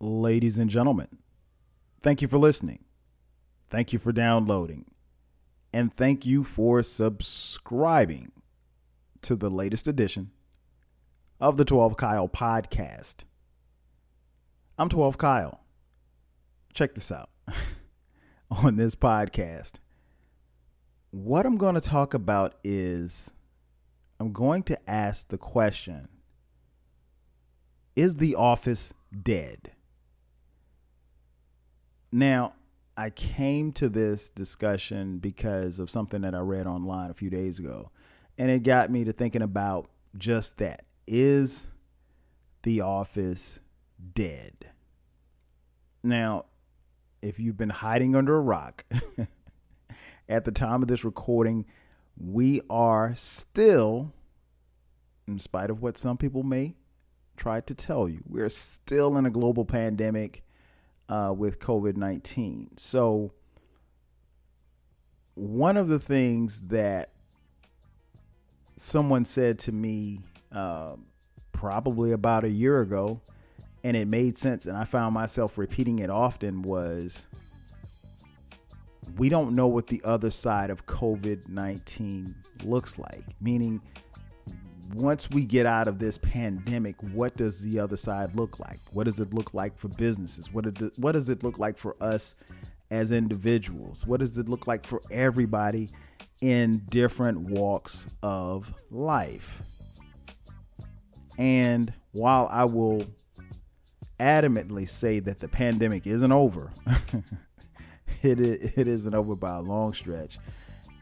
Ladies and gentlemen, thank you for listening. Thank you for downloading. And thank you for subscribing to the latest edition of the 12 Kyle podcast. I'm 12 Kyle. Check this out. On this podcast, what I'm going to talk about is I'm going to ask the question, is the office dead? Now, I came to this discussion because of something that I read online a few days ago, and it got me to thinking about just that. Is the office dead? Now, if you've been hiding under a rock, at the time of this recording, we are still, in spite of what some people may try to tell you, we're still in a global pandemic with COVID-19. So one of the things that someone said to me probably about a year ago, and it made sense, and I found myself repeating it often, was we don't know what the other side of COVID-19 looks like. Meaning, once we get out of this pandemic, what does the other side look like? What does it look like for businesses? What does it look like for us as individuals? What does it look like for everybody in different walks of life? And while I will adamantly say that the pandemic isn't over, it isn't over by a long stretch.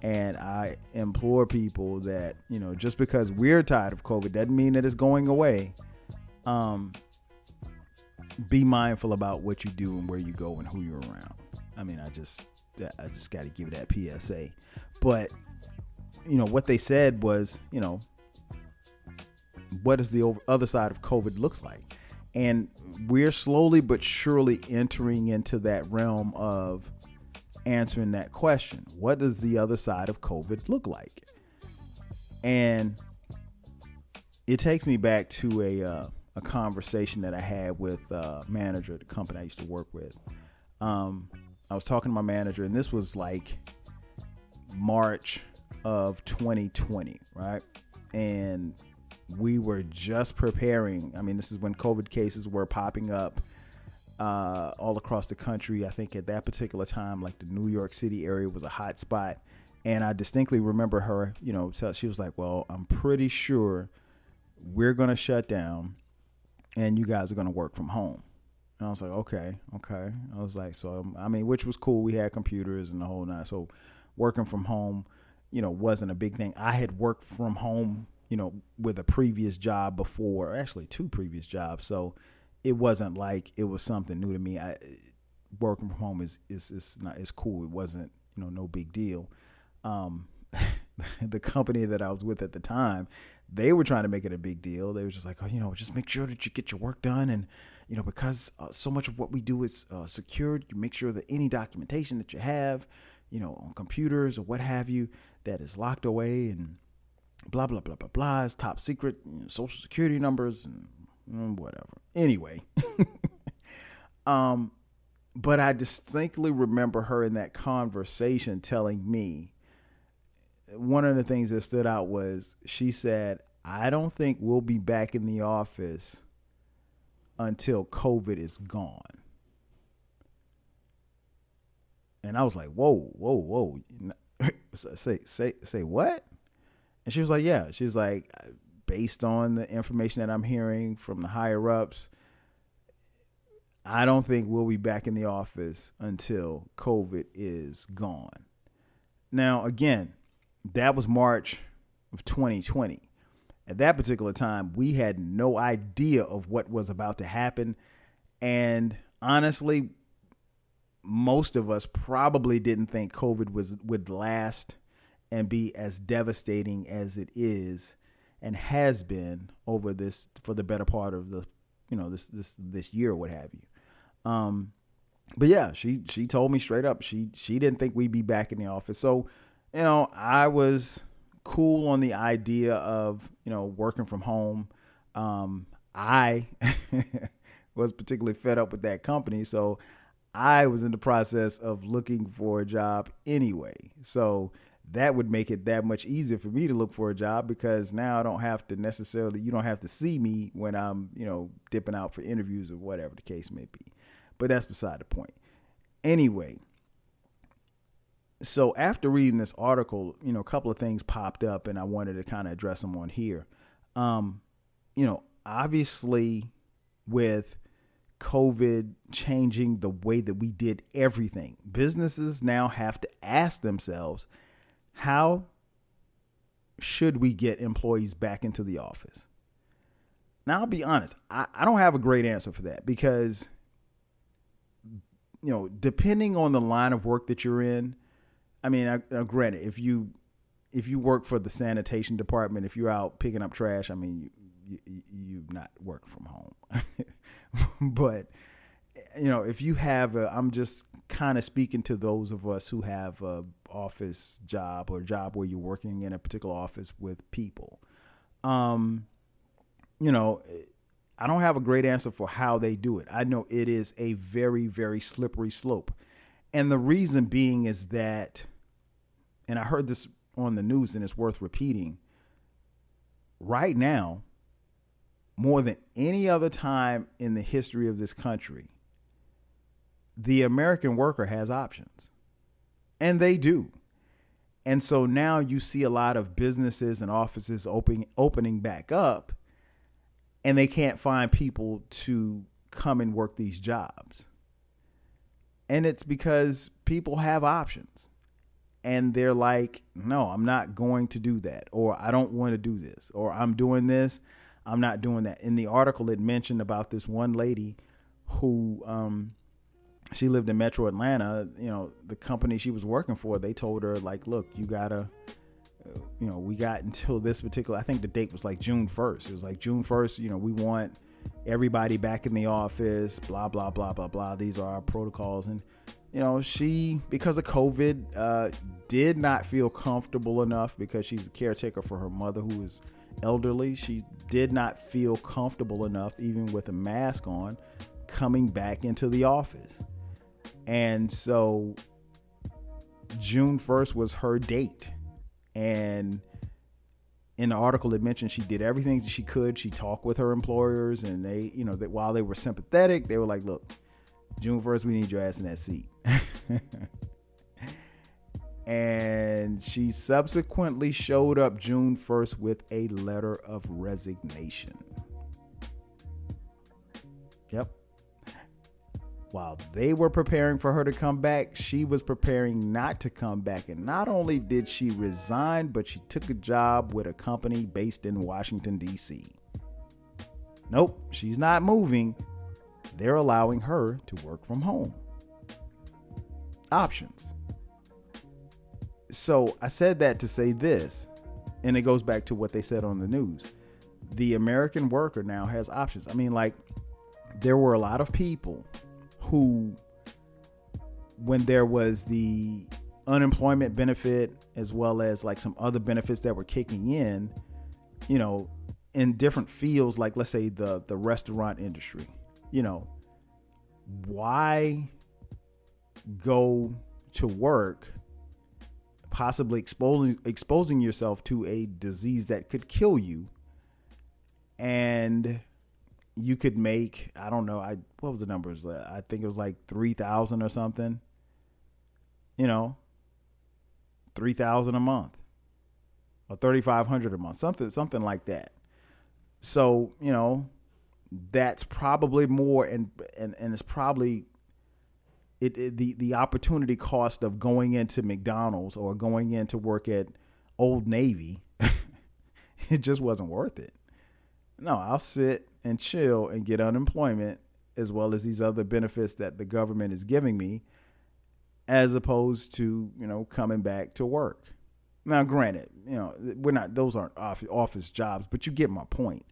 And I implore people that, just because we're tired of COVID doesn't mean that it's going away. Be mindful about what you do and where you go and who you're around. I mean, I just got to give that PSA. But, what they said was, what does the other side of COVID looks like? And we're slowly but surely entering into that realm of answering that question. What does the other side of COVID look like? And it takes me back to a conversation that I had with a manager at the company I used to work with. I was talking to my manager, and this was like March of 2020, right? And we were just preparing. I mean, this is when COVID cases were popping up all across the country. I think at that particular time, like the New York City area was a hot spot. And I distinctly remember her, she was like, well, I'm pretty sure we're going to shut down and you guys are going to work from home. And I was like, okay. I was like, so, which was cool. We had computers and the whole nine. So working from home, wasn't a big thing. I had worked from home, with a previous job before, actually two previous jobs. So it wasn't like it was something new to me. Working from home is cool. It wasn't, no big deal. The company that I was with at the time, they were trying to make it a big deal. They were just like, oh, just make sure that you get your work done. And, because so much of what we do is secured, you make sure that any documentation that you have, on computers or what have you, that is locked away and blah, blah, blah, blah, blah, is top secret, social security numbers and whatever. Anyway, but I distinctly remember her in that conversation telling me one of the things that stood out was she said, I don't think we'll be back in the office until COVID is gone. And I was like, whoa. Say what? And she was like, yeah. She's like, based on the information that I'm hearing from the higher ups, I don't think we'll be back in the office until COVID is gone. Now, again, that was March of 2020. At that particular time, we had no idea of what was about to happen. And honestly, most of us probably didn't think COVID would last and be as devastating as it is and has been over this for the better part of the, this year or what have you. But yeah, she told me straight up, she didn't think we'd be back in the office. So, I was cool on the idea of, working from home. I was particularly fed up with that company. So I was in the process of looking for a job anyway. So that would make it that much easier for me to look for a job, because now I don't have to necessarily, you don't have to see me when I'm, dipping out for interviews or whatever the case may be. But that's beside the point. Anyway, so after reading this article, a couple of things popped up and I wanted to kind of address them on here. Obviously with COVID changing the way that we did everything, businesses now have to ask themselves, how should we get employees back into the office? Now, I'll be honest, I don't have a great answer for that, because, depending on the line of work that you're in, I mean, granted, if you work for the sanitation department, if you're out picking up trash, I mean, you not working from home. But, if you have I'm just kind of speaking to those of us who have a office job, or a job where you're working in a particular office with people. I don't have a great answer for how they do it. I know it is a very, very slippery slope. And the reason being is that, and I heard this on the news and it's worth repeating, right now, more than any other time in the history of this country, the American worker has options. And they do. And so now you see a lot of businesses and offices opening back up, and they can't find people to come and work these jobs. And it's because people have options. And they're like, no, I'm not going to do that. Or I don't want to do this. Or I'm doing this, I'm not doing that. In the article, it mentioned about this one lady who, she lived in Metro Atlanta. The company she was working for, they told her, like, look, you gotta, we got until this particular, I think the date was like June 1st. It was like June 1st, we want everybody back in the office, blah, blah, blah, blah, blah. These are our protocols. And, she, because of COVID, did not feel comfortable enough, because she's a caretaker for her mother who is elderly. She did not feel comfortable enough, even with a mask on, coming back into the office. And so June 1st was her date. And in the article, it mentioned she did everything she could. She talked with her employers, and they, that while they were sympathetic, they were like, look, June 1st, we need your ass in that seat. And she subsequently showed up June 1st with a letter of resignation. Yep. While they were preparing for her to come back, she was preparing not to come back. And not only did she resign, but she took a job with a company based in Washington, D.C. Nope, she's not moving. They're allowing her to work from home. Options. So I said that to say this, and it goes back to what they said on the news. The American worker now has options. I mean, like, there were a lot of people who, when there was the unemployment benefit, as well as like some other benefits that were kicking in, in different fields, like let's say the restaurant industry, why go to work possibly exposing yourself to a disease that could kill you, and you could make, I don't know, what was the numbers? I think it was like 3,000 or something, 3,000 a month or 3,500 a month, something like that. So, that's probably more, and it's probably the opportunity cost of going into McDonald's or going in to work at Old Navy. It just wasn't worth it. No, I'll sit and chill and get unemployment, as well as these other benefits that the government is giving me, as opposed to, coming back to work. Now, granted, those aren't office jobs, but you get my point.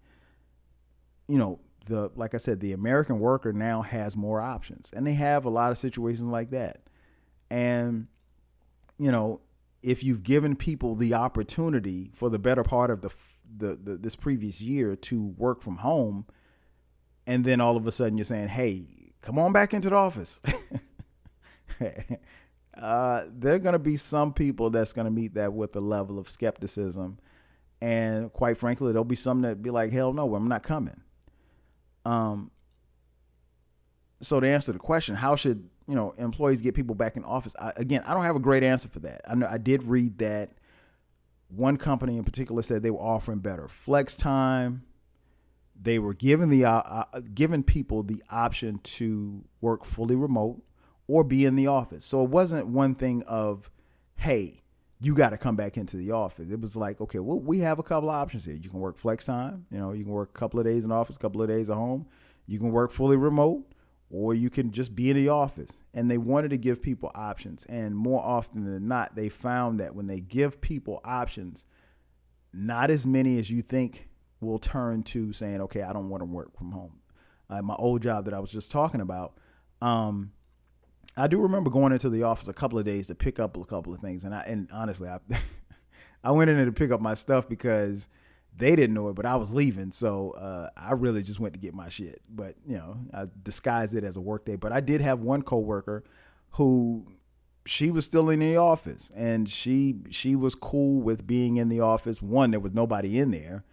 Like I said, the American worker now has more options, and they have a lot of situations like that. And, if you've given people the opportunity for the better part of this previous year to work from home, And then all of a sudden you're saying, hey, come on back into the office. There are going to be some people that's going to meet that with a level of skepticism. And quite frankly, there'll be some that be like, hell no, I'm not coming. So to answer the question, how should, employees get people back in office? I don't have a great answer for that. I know I did read that one company in particular said they were offering better flex time. They were giving people the option to work fully remote or be in the office. So it wasn't one thing of, hey, you got to come back into the office. It was like, okay, well, we have a couple of options here. You can work flex time. You can work a couple of days in office, a couple of days at home. You can work fully remote, or you can just be in the office. And they wanted to give people options. And more often than not, they found that when they give people options, not as many as you think will turn to saying, okay, I don't want to work from home. My old job that I was just talking about, I do remember going into the office a couple of days to pick up a couple of things. And honestly, I went in there to pick up my stuff because they didn't know it, but I was leaving. So I really just went to get my shit. But, I disguised it as a work day. But I did have one coworker who she was still in the office, and she was cool with being in the office. One, there was nobody in there.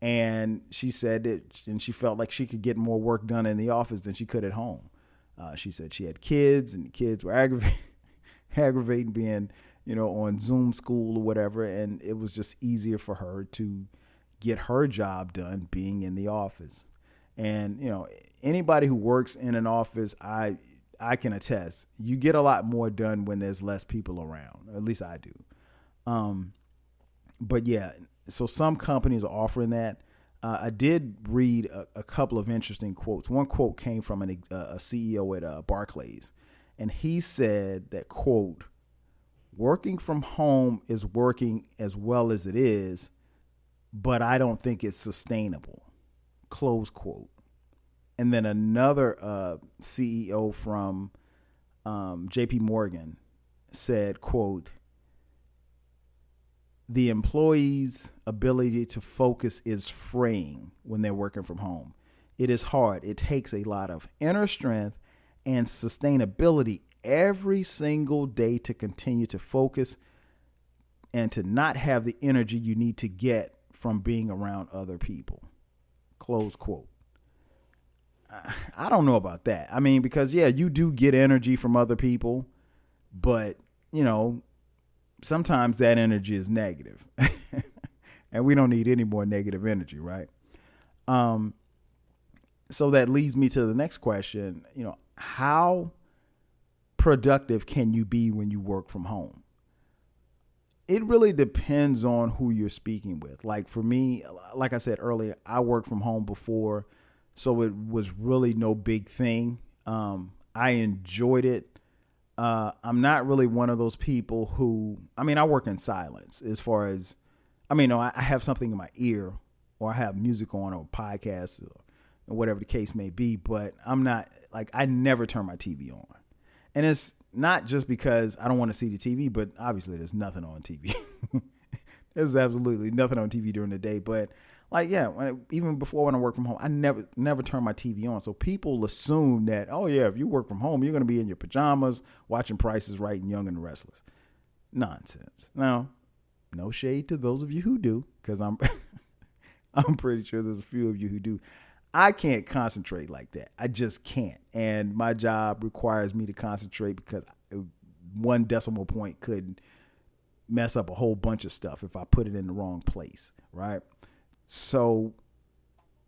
And she said that, and she felt like she could get more work done in the office than she could at home. She said she had kids, and the kids were aggravating being, on Zoom school or whatever. And it was just easier for her to get her job done being in the office. And, anybody who works in an office, I can attest, you get a lot more done when there's less people around. At least I do. But yeah, so some companies are offering that. I did read a couple of interesting quotes. One quote came from a CEO at Barclays, and he said that, quote, working from home is working as well as it is, but I don't think it's sustainable, close quote. And then another CEO from JP Morgan said, quote, the employee's ability to focus is fraying when they're working from home. It is hard. It takes a lot of inner strength and sustainability every single day to continue to focus and to not have the energy you need to get from being around other people. Close quote. I don't know about that. I mean, because, yeah, you do get energy from other people, but, sometimes that energy is negative. And we don't need any more negative energy, right? So that leads me to the next question. How productive can you be when you work from home? It really depends on who you're speaking with. Like for me, like I said earlier, I worked from home before, so it was really no big thing. I enjoyed it. I'm not really one of those people who, I work in silence as far as, I have something in my ear, or I have music on, or a podcast, or whatever the case may be, but I'm not, like, I never turn my TV on. And it's not just because I don't want to see the TV, but obviously there's nothing on TV. There's absolutely nothing on TV during the day, but like, yeah, even before when I work from home, I never turn my TV on. So people assume that, oh yeah, if you work from home, you're going to be in your pajamas watching Price is Right and Young and the Restless. Nonsense. Now, no shade to those of you who do, because I'm pretty sure there's a few of you who do. I can't concentrate like that. I just can't. And my job requires me to concentrate because one decimal point could mess up a whole bunch of stuff if I put it in the wrong place, right? So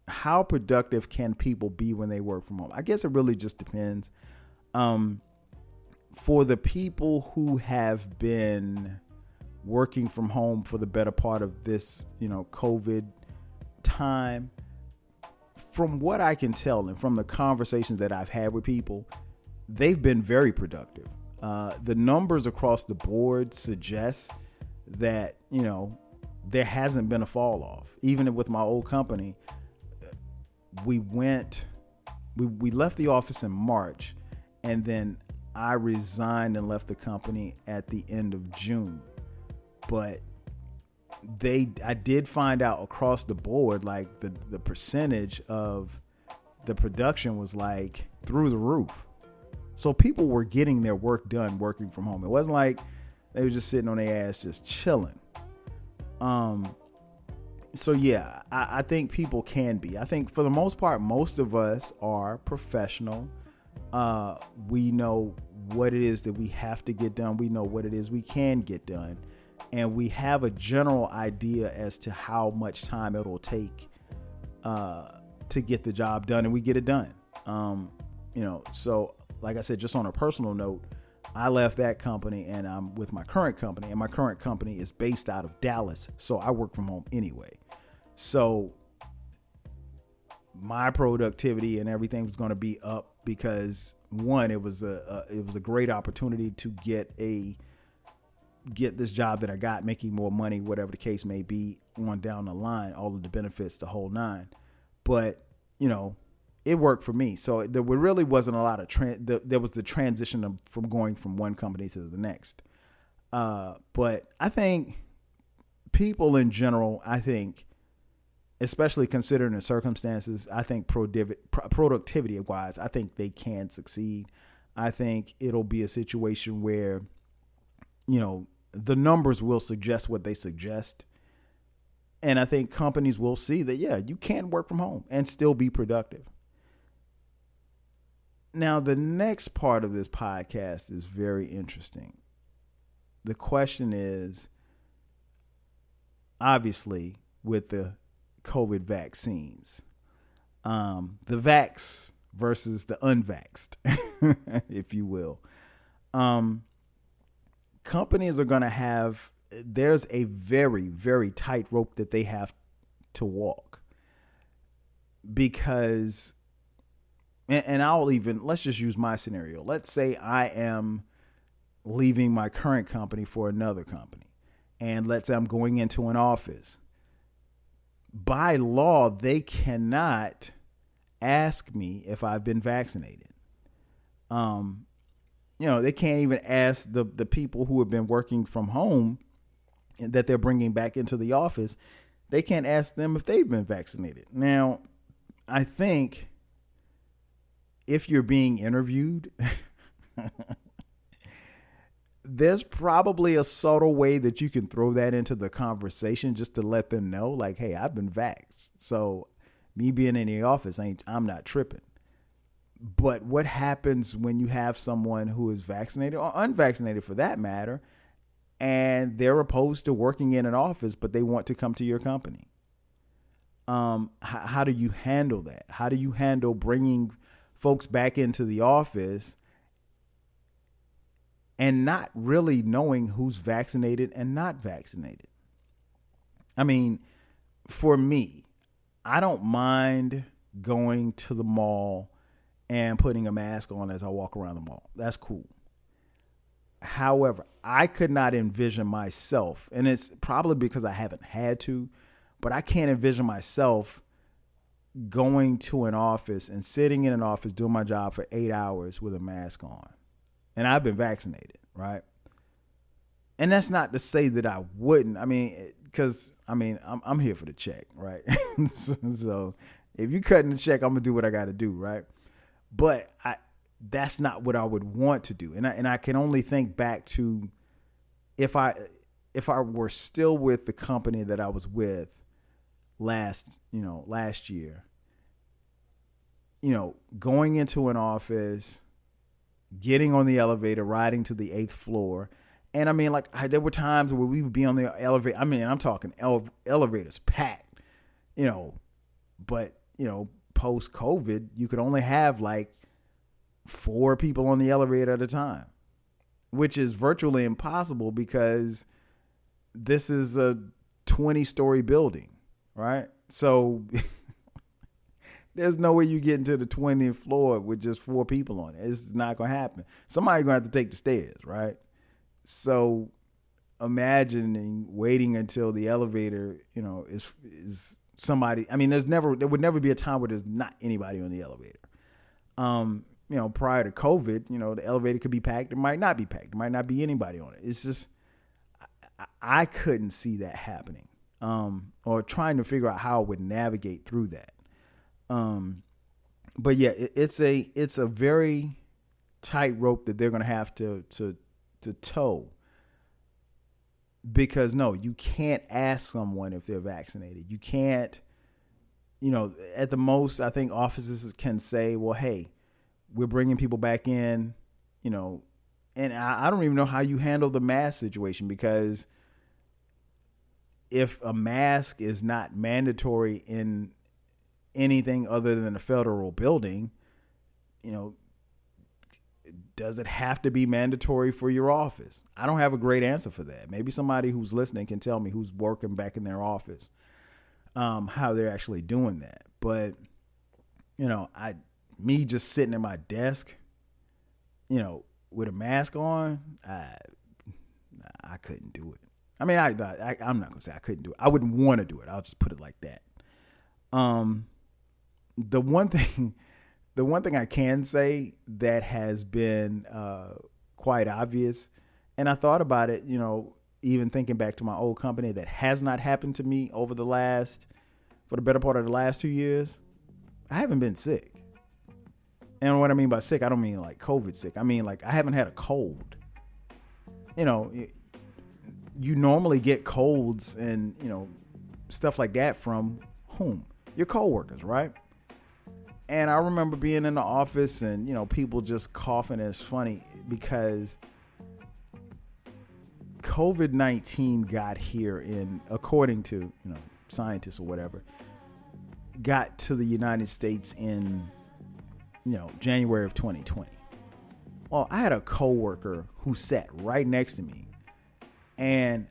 how productive can people be when they work from home? I guess it really just depends. For the people who have been working from home for the better part of this, COVID time, from what I can tell and from the conversations that I've had with people, they've been very productive. The numbers across the board suggest that, there hasn't been a fall off. Even with my old company, we left the office in March, and then I resigned and left the company at the end of June. But I did find out across the board, like the percentage of the production was like through the roof. So people were getting their work done working from home. It wasn't like they were just sitting on their ass just chilling. So yeah, I think people can be. I think for the most part, most of us are professional. We know what it is that we have to get done. We know what it is we can get done. And we have a general idea as to how much time it'll take to get the job done, and we get it done. So like I said, just on a personal note, I left that company and I'm with my current company, and my current company is based out of Dallas. So I work from home anyway. So my productivity and everything was going to be up because one, it was a great opportunity to get this job that I got, making more money, whatever the case may be, on down the line, all of the benefits, the whole nine. But, it worked for me. So there really wasn't a lot of there was the transition from going from one company to the next. But I think people in general, especially considering the circumstances, I think productivity wise, I think they can succeed. I think it'll be a situation where, the numbers will suggest what they suggest. And I think companies will see that, yeah, you can work from home and still be productive. Now, the next part of this podcast is very interesting. The question is, obviously, with the COVID vaccines, the vax versus the unvaxxed, if you will. Companies are going to have, there's a very, very tight rope that they have to walk, because, and let's just use my scenario. Let's say I am leaving my current company for another company, and let's say I'm going into an office. By law, they cannot ask me if I've been vaccinated. They can't even ask the people who have been working from home that they're bringing back into the office. They can't ask them if they've been vaccinated. Now, I think if you're being interviewed, there's probably a subtle way that you can throw that into the conversation just to let them know, like, hey, I've been vaxxed. So me being in the office, I'm not tripping. But what happens when you have someone who is vaccinated or unvaccinated for that matter, and they're opposed to working in an office, but they want to come to your company? How do you handle that? How do you handle bringing folks back into the office and not really knowing who's vaccinated and not vaccinated? I mean, for me, I don't mind going to the mall and putting a mask on as I walk around the mall. That's cool. However, I could not envision myself, and it's probably because I haven't had to, but I can't envision myself going to an office and sitting in an office doing my job for 8 hours with a mask on. And I've been vaccinated, right? And that's not to say that I wouldn't. I mean, because I'm here for the check, right? So if you cutting the check, I'm gonna do what I got to do, right? But that's not what I would want to do. And I can only think back to if I were still with the company that I was with last year, going into an office, getting on the elevator, riding to the 8th floor. And there were times where we would be on the elevator. I'm talking elevators packed, but post COVID, you could only have like 4 people on the elevator at a time, which is virtually impossible because this is a 20-story building, right? So there's no way you get into the 20th floor with just 4 people on it. It's not going to happen. Somebody's going to have to take the stairs, right? So imagining waiting until the elevator, is somebody. I mean, there would never be a time where there's not anybody on the elevator. Prior to COVID, the elevator could be packed. It might not be packed. There might not be anybody on it. It's just, I couldn't see that happening, or trying to figure out how I would navigate through that. But yeah, it's a very tight rope that they're going to have to toe, because no, you can't ask someone if they're vaccinated. You can't, at the most, I think offices can say, well, hey, we're bringing people back in, you know, and I don't even know how you handle the mask situation, because if a mask is not mandatory in anything other than a federal building, you know, does it have to be mandatory for your office? I don't have a great answer for that. Maybe somebody who's listening can tell me, who's working back in their office, how they're actually doing that. But, me just sitting at my desk, with a mask on, I couldn't do it. I mean, I'm not gonna say I couldn't do it. I wouldn't want to do it. I'll just put it like that. The one thing I can say that has been quite obvious, and I thought about it, even thinking back to my old company, that has not happened to me for the better part of the last 2 years. I haven't been sick. And what I mean by sick, I don't mean like COVID sick. I mean, like, I haven't had a cold. You normally get colds and, stuff like that from whom? Your coworkers, right? And I remember being in the office and, people just coughing. And it's funny because COVID-19 got here according to, scientists or whatever, got to the United States in, January of 2020. Well, I had a coworker who sat right next to me, and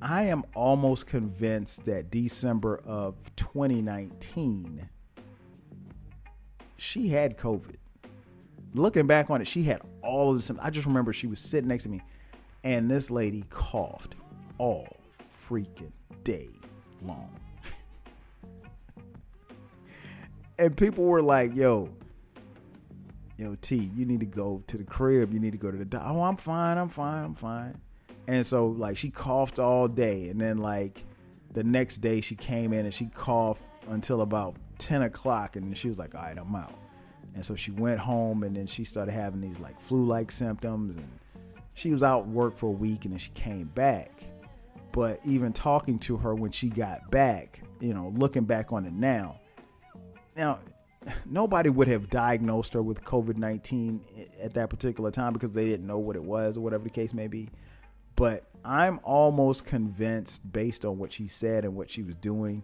I am almost convinced that December of 2019, she had COVID. Looking back on it, she had all of the symptoms. I just remember she was sitting next to me, and this lady coughed all freaking day long. And people were like, yo, T, you need to go to the crib. You need to go to the doctor. Oh, I'm fine. And so, like, she coughed all day. And then, like, the next day she came in and she coughed until about 10 o'clock. And she was like, all right, I'm out. And so she went home, and then she started having these, like, flu-like symptoms. And she was out work for a week, and then she came back. But even talking to her when she got back, looking back on it now, nobody would have diagnosed her with COVID-19 at that particular time because they didn't know what it was or whatever the case may be. But I'm almost convinced, based on what she said and what she was doing,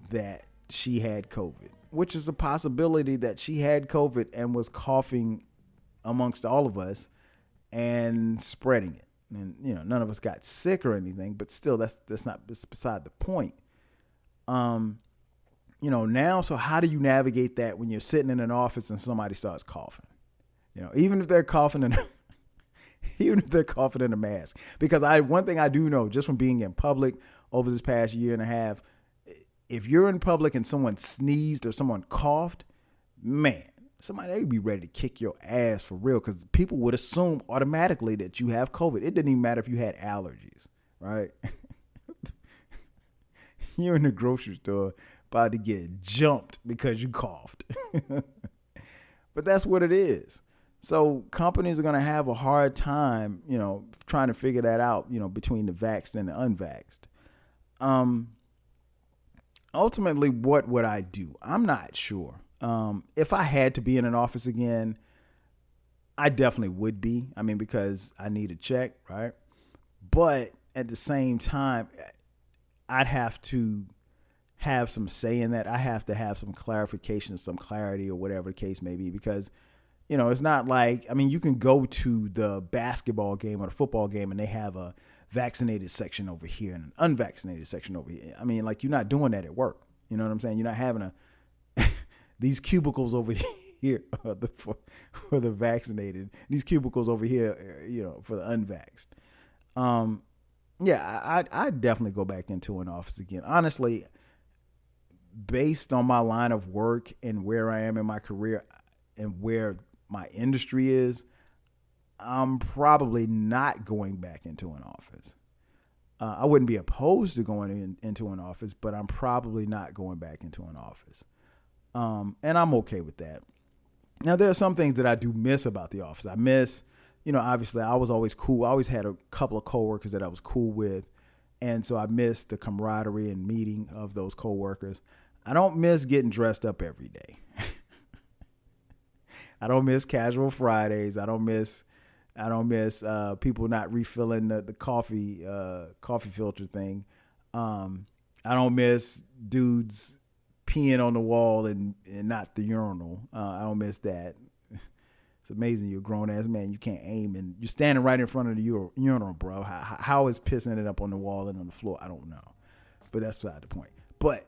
that she had COVID, which is a possibility that she had COVID and was coughing amongst all of us and spreading it. And, none of us got sick or anything, but still, that's beside the point. Now, so how do you navigate that when you're sitting in an office and somebody starts coughing? Even if they're coughing in a mask. Because one thing I do know, just from being in public over this past year and a half, if you're in public and someone sneezed or someone coughed, man, somebody would be ready to kick your ass for real, because people would assume automatically that you have COVID. It didn't even matter if you had allergies, right? You're in the grocery store about to get jumped because you coughed. But that's what it is. So companies are going to have a hard time, trying to figure that out, between the vaxxed and the unvaxxed. Ultimately, what would I do? I'm not sure. If I had to be in an office again, I definitely would be. I mean, because I need a check, right? But at the same time, I'd have to have some say in that. I have to have some clarification, some clarity, or whatever the case may be, because, it's not like, I mean, you can go to the basketball game or the football game and they have a vaccinated section over here and an unvaccinated section over here. I mean, like, you're not doing that at work. You know what I'm saying? You're not having these cubicles over here for the vaccinated, these cubicles over here, for the unvaxxed. I'd definitely go back into an office again. Honestly, based on my line of work and where I am in my career and where my industry is, I'm probably not going back into an office. I wouldn't be opposed to going into an office, but I'm probably not going back into an office. And I'm okay with that. Now, there are some things that I do miss about the office. I miss, obviously I was always cool. I always had a couple of coworkers that I was cool with. And so I miss the camaraderie and meeting of those coworkers. I don't miss getting dressed up every day. I don't miss casual Fridays. I don't miss people not refilling the coffee filter thing. I don't miss dudes peeing on the wall and not the urinal. I don't miss that. It's amazing you're a grown ass man. You can't aim and you're standing right in front of the urinal, bro. How is piss ended up on the wall and on the floor? I don't know, but that's beside the point. But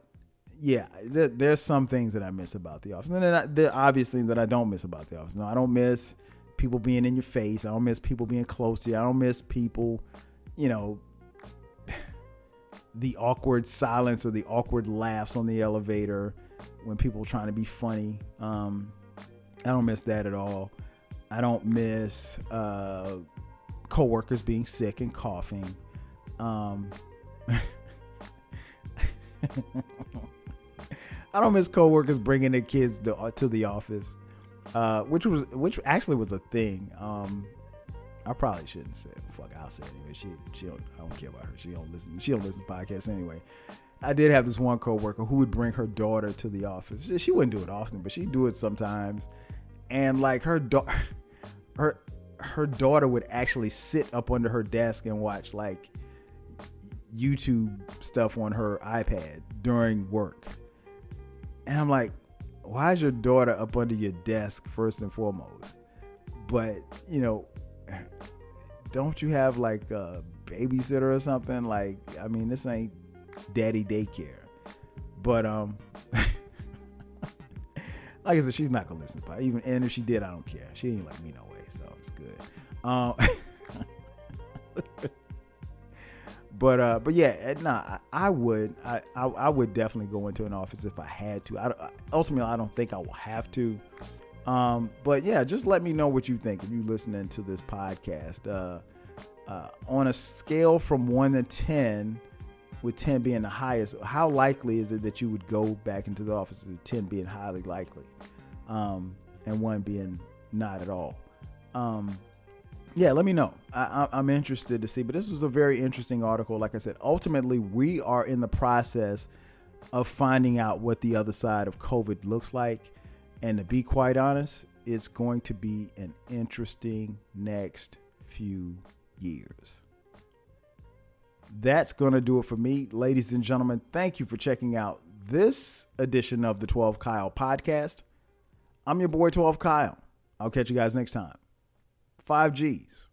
yeah, there's some things that I miss about the office, and then there are obvious things that I don't miss about the office. No, I don't miss people being in your face. I don't miss people being close to you. I don't miss people, the awkward silence or the awkward laughs on the elevator when people are trying to be funny. I don't miss that at all. I don't miss coworkers being sick and coughing. I don't miss coworkers bringing their kids to the office, which actually was a thing. I probably shouldn't say it. Fuck, I'll say it anyway. I don't care about her. She don't listen to podcasts anyway. I did have this one coworker who would bring her daughter to the office. She wouldn't do it often, but she'd do it sometimes. And like her daughter would actually sit up under her desk and watch like YouTube stuff on her iPad during work. And I'm like, why is your daughter up under your desk first and foremost? But, don't you have like a babysitter or something? Like, I mean, this ain't daddy daycare. But like I said, she's not gonna listen to it. And if she did, I don't care. She ain't like me no way, so it's good. But yeah, nah, I would definitely go into an office if I had to. Ultimately, I don't think I will have to. But yeah, just let me know what you think if you're listening to this podcast. On a scale from 1 to 10, with 10 being the highest, how likely is it that you would go back into the office, with 10 being highly likely, and 1 being not at all? Yeah, let me know. I'm interested to see. But this was a very interesting article. Like I said, ultimately, we are in the process of finding out what the other side of COVID looks like. And to be quite honest, it's going to be an interesting next few years. That's going to do it for me. Ladies and gentlemen, thank you for checking out this edition of the 12 Kyle podcast. I'm your boy 12 Kyle. I'll catch you guys next time. 5 G's.